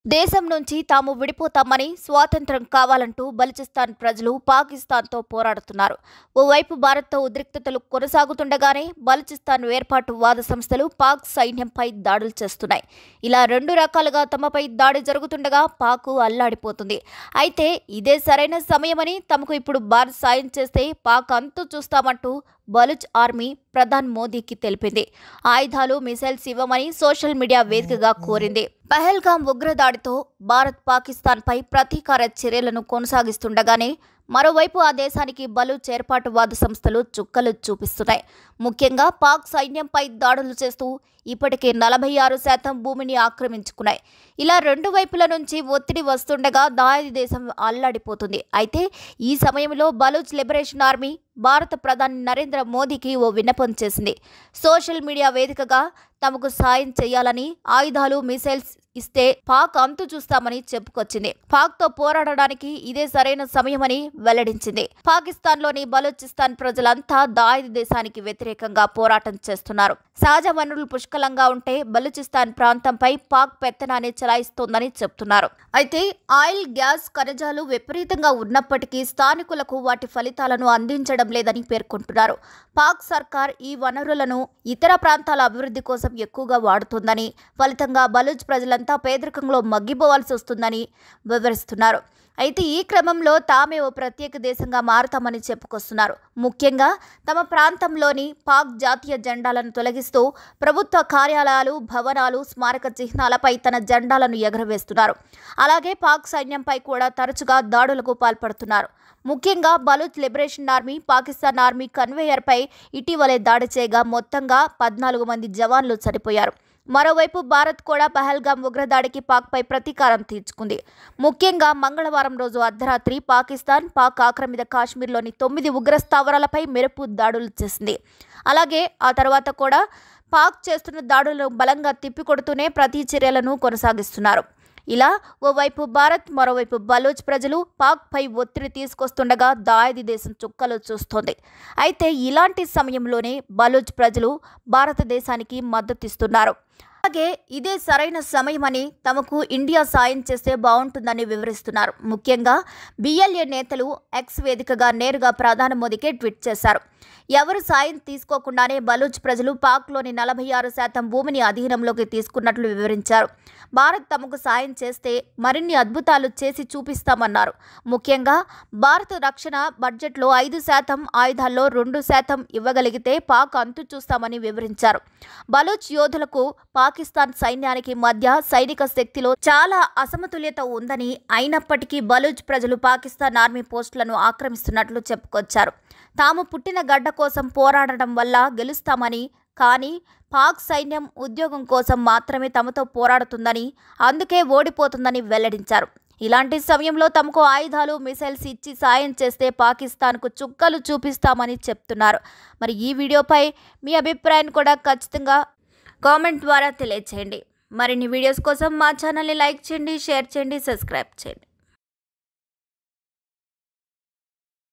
దేశం నుంచి తాము విడిపోతామని స్వాతంత్ర్యం కావాలంటూ బలూచిస్తాన్ ప్రజలు పాకిస్తాన్తో పోరాడుతున్నారు. ఓవైపు భారత్తో ఉద్రిక్తతలు కొనసాగుతుండగానే బలూచిస్తాన్ వేర్పాటువాద సంస్థలు పాక్ సైన్యంపై దాడులు చేస్తున్నాయి. ఇలా రెండు రకాలుగా తమపై దాడి జరుగుతుండగా పాక్ అల్లాడిపోతుంది. అయితే ఇదే సరైన సమయమని తమకు ఇప్పుడు భారత్ సాయం చేస్తే పాక్ అంతు చూస్తామంటూ బలూచ్ ఆర్మీ ప్రధాని మోదీకి తెలిపింది. ఆయుధాలు, మిసైల్స్ ఇవ్వమని సోషల్ మీడియా వేదికగా కోరింది. పహల్గాం ఉగ్రదాడితో భారత్ పాకిస్తాన్పై ప్రతీకార చర్యలను కొనసాగిస్తుండగానే మరోవైపు ఆ దేశానికి బలూచ్ ఏర్పాటువాద సంస్థలు చుక్కలు చూపిస్తున్నాయి. ముఖ్యంగా పాక్ సైన్యంపై దాడులు చేస్తూ ఇప్పటికే 46% భూమిని ఆక్రమించుకున్నాయి. ఇలా రెండు వైపుల నుంచి ఒత్తిడి వస్తుండగా దాయాది దేశం అల్లాడిపోతుంది. అయితే ఈ సమయంలో బలూచ్ లిబరేషన్ ఆర్మీ భారత ప్రధాని నరేంద్ర మోదీకి ఓ విన్నపం చేసింది. సోషల్ మీడియా వేదికగా తమకు సాయం చేయాలని, ఆయుధాలు, మిసైల్స్ ఇస్తే పాక్ అంతు చూస్తామని చెప్పుకొచ్చింది. పాక్తో పోరాడడానికి ఇదే సరైన సమయమని వెల్లడించింది. పాకిస్తాన్లోని బలూచిస్తాన్ ప్రజలంతా దాయాది దేశానికి వ్యతిరేకంగా పోరాటం చేస్తున్నారు. సహజ వనరులు పుష్కలంగా ఉంటే బలూచిస్తాన్ ప్రాంతంపై పాక్ పెత్తనాన్ని చెలాయిస్తోందని చెబుతున్నారు. అయితే ఆయిల్, గ్యాస్, ఖనిజాలు విపరీతంగా ఉన్నప్పటికీ స్థానికులకు వాటి ఫలితాలను అందించడం లేదని పేర్కొంటున్నారు. పాక్ సర్కార్ ఈ వనరులను ఇతర ప్రాంతాల అభివృద్ధి కోసం ఎక్కువగా వాడుతుందని, ఫలితంగా బలూచ్ ప్రజలంతా పేదరికంలో మగ్గిపోవాల్సి వస్తుందని వివరిస్తున్నారు. అయితే ఈ క్రమంలో తామే ఓ ప్రత్యేక దేశంగా మారతామని చెప్పుకొస్తున్నారు. ముఖ్యంగా తమ ప్రాంతంలోని పాక్ జాతీయ జెండాలను తొలగిస్తూ ప్రభుత్వ కార్యాలయాలు, భవనాలు, స్మారక చిహ్నాలపై తన జెండాలను ఎగరవేస్తున్నారు. అలాగే పాక్ సైన్యంపై కూడా తరచుగా దాడులకు పాల్పడుతున్నారు. ముఖ్యంగా Baloch liberation army Pakistan army కన్వేయర్పై ఇటీవలే దాడి చేయగా మొత్తంగా 14 మంది జవాన్లు చనిపోయారు. మరోవైపు భారత్ కూడా పహల్గాం ఉగ్రదాడికి పాక్పై ప్రతీకారం తీర్చుకుంది. ముఖ్యంగా మంగళవారం రోజు అర్ధరాత్రి పాకిస్తాన్ పాక్ ఆక్రమిత కాశ్మీర్లోని 9 ఉగ్ర స్థావరాలపై మెరుపు దాడులు చేసింది. అలాగే ఆ తర్వాత కూడా పాక్ చేస్తున్న దాడులను బలంగా తిప్పికొడుతూనే ప్రతి చర్యలను కొనసాగిస్తున్నారు. ఇలా ఓవైపు భారత్, మరోవైపు బలూచ్ ప్రజలు పాక్పై ఒత్తిడి తీసుకొస్తుండగా దాయాది దేశం చుక్కలు చూస్తోంది. అయితే ఇలాంటి సమయంలోనే బలూచ్ ప్రజలు భారతదేశానికి మద్దతిస్తున్నారు. అలాగే ఇదే సరైన సమయమని, తమకు ఇండియా సాయం చేస్తే బాగుంటుందని వివరిస్తున్నారు. ముఖ్యంగా బిఎల్ఏ నేతలు ఎక్స్ వేదికగా నేరుగా ప్రధాని మోదీకి ట్వీట్ చేశారు. ఎవరు సాయం తీసుకోకుండానే బలూచ్ ప్రజలు పాక్లోని 46% భూమిని అధీనంలోకి తీసుకున్నట్లు వివరించారు. భారత్ తమకు సాయం చేస్తే మరిన్ని అద్భుతాలు చేసి చూపిస్తామన్నారు. ముఖ్యంగా భారత రక్షణ బడ్జెట్లో 5%, ఆయుధాల్లో 2% ఇవ్వగలిగితే పాక్ అంతు చూస్తామని వివరించారు. బలూచ్ యోధులకు పాకిస్తాన్ సైన్యానికి మధ్య సైనిక శక్తిలో చాలా అసమతుల్యత ఉందని, అయినప్పటికీ బలూచ్ ప్రజలు పాకిస్తాన్ ఆర్మీ పోస్టులను ఆక్రమిస్తున్నట్లు చెప్పుకొచ్చారు. తాము పుట్టిన గడ్డ కోసం పోరాడడం వల్ల గెలుస్తామని, కానీ పాక్ సైన్యం ఉద్యోగం కోసం మాత్రమే తమతో పోరాడుతుందని, అందుకే ఓడిపోతుందని వెల్లడించారు. ఇలాంటి సమయంలో తమకు ఆయుధాలు, మిసైల్స్ ఇచ్చి సాయం చేస్తే పాకిస్తాన్కు చుక్కలు చూపిస్తామని చెప్తున్నారు. మరి ఈ వీడియోపై మీ అభిప్రాయాన్ని కూడా ఖచ్చితంగా కామెంట్ ద్వారా తెలియజేయండి. మరిన్ని వీడియోస్ కోసం మా ఛానల్ని లైక్ చేయండి, షేర్ చేయండి, సబ్స్క్రైబ్ చేయండి.